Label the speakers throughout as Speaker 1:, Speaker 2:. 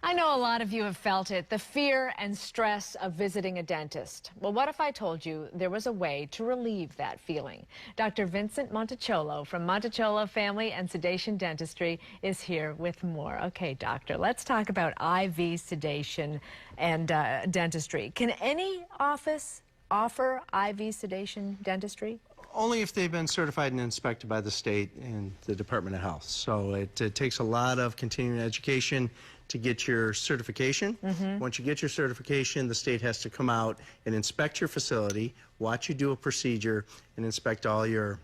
Speaker 1: I know a lot of you have felt it, the fear and stress of visiting a dentist. Well, what if I told you there was a way to relieve that feeling? Dr. Vincent Monticciolo from Monticciolo Family and Sedation Dentistry is here with more. Okay, doctor, let's talk about IV sedation and dentistry. Can any office offer IV sedation dentistry?
Speaker 2: Only if they've been certified and inspected by the state and the Department of Health. So it takes a lot of continuing education to get your certification. Once you get your certification, the state has to come out and inspect your facility, watch you do a procedure, and inspect all your,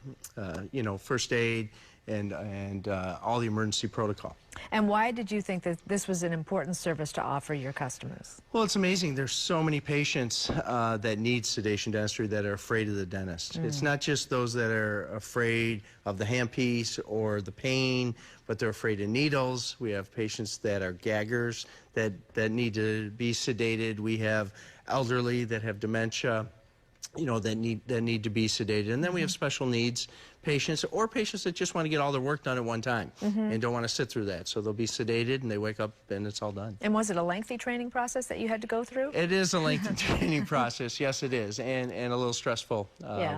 Speaker 2: first aid and all the emergency protocol.
Speaker 1: And why did you think that this was an important service to offer your customers?
Speaker 2: Well, it's amazing. There's so many patients that need sedation dentistry that are afraid of the dentist. It's not just those that are afraid of the handpiece or the pain, but they're afraid of needles. We have patients that are gaggers that need to be sedated. We have elderly that have dementia, that need to be sedated. And then we have special needs patients or patients that just want to get all their work done at one time and don't want to sit through that. So they'll be sedated and they wake up and it's all done.
Speaker 1: And was it a lengthy training process that you had to go through?
Speaker 2: It is a lengthy training process, yes it is, and a little stressful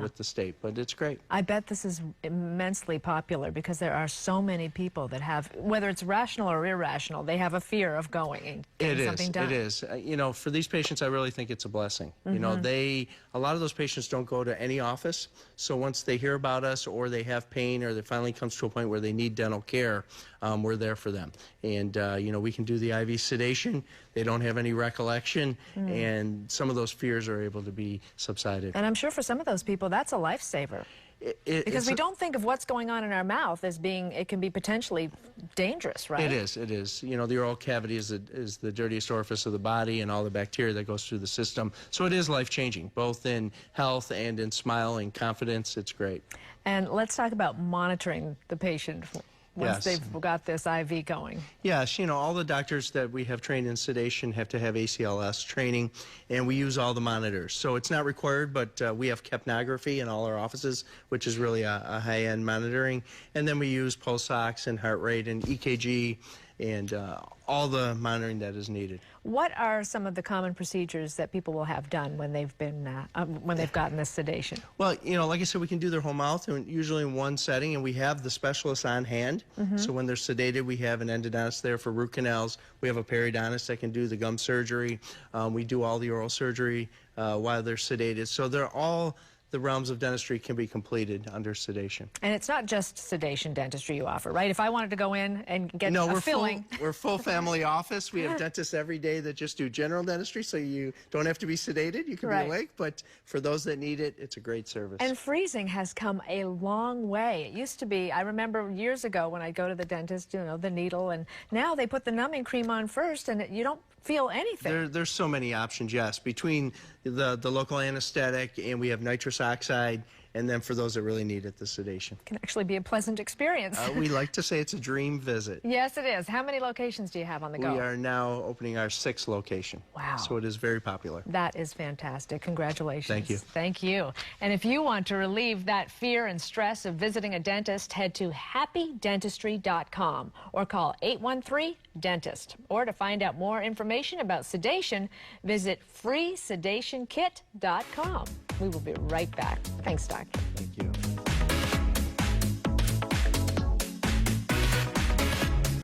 Speaker 2: with the state, but it's great.
Speaker 1: I bet this is immensely popular because there are so many people that have, whether it's rational or irrational, they have a fear of going and getting something done.
Speaker 2: It is. For these patients, I really think it's a blessing. A lot of those patients don't go to any office, so once they hear about us or they have pain or it finally comes to a point where they need dental care, we're there for them. And, we can do the IV sedation. They don't have any recollection, and some of those fears are able to be subsided.
Speaker 1: And I'm sure for some of those people, that's a lifesaver. Because we don't think of what's going on in our mouth as being, it can be potentially dangerous, right?
Speaker 2: It is. The oral cavity is the dirtiest orifice of the body and all the bacteria that goes through the system. So it is life-changing, both in health and in smile and confidence. It's great. And
Speaker 1: let's talk about monitoring the patient once they've got this IV going.
Speaker 2: Yes, all the doctors that we have trained in sedation have to have ACLS training, and we use all the monitors. So it's not required, but we have capnography in all our offices, which is really a high-end monitoring. And then we use pulse ox and heart rate and EKG and all the monitoring that is needed.
Speaker 1: What are some of the common procedures that people will have done when they've been when they've gotten this sedation?
Speaker 2: Well, like I said, we can do their whole mouth, and usually in one setting, and we have the specialists on hand. So when they're sedated, we have an endodontist there for root canals. We have a periodontist that can do the gum surgery. We do all the oral surgery while they're sedated. So they're all the realms of dentistry can be completed under sedation.
Speaker 1: And it's not just sedation dentistry you offer, right? If I wanted to go in and get a filling.
Speaker 2: We're full family office. We have dentists every day that just do general dentistry, so you don't have to be sedated. You can be awake, but for those that need it, it's a great service.
Speaker 1: And freezing has come a long way. It used to be, I remember years ago when I'd go to the dentist, the needle, and now they put the numbing cream on first and you don't feel anything.
Speaker 2: There's so many options, yes, between the local anesthetic, and we have nitrous oxide, and then for those that really need it, the sedation.
Speaker 1: It can actually be a pleasant experience.
Speaker 2: We like to say it's a dream visit.
Speaker 1: Yes, it is. How many locations do you have on the go?
Speaker 2: We are now opening our 6th location.
Speaker 1: Wow.
Speaker 2: So it is very popular.
Speaker 1: That is fantastic. Congratulations.
Speaker 2: Thank you.
Speaker 1: Thank you. And if you want to relieve that fear and stress of visiting a dentist, head to happydentistry.com or call 813-DENTIST. Or to find out more information about sedation, visit freesedationkit.com. We will be right back. Thanks, Doctor.
Speaker 2: Thank you.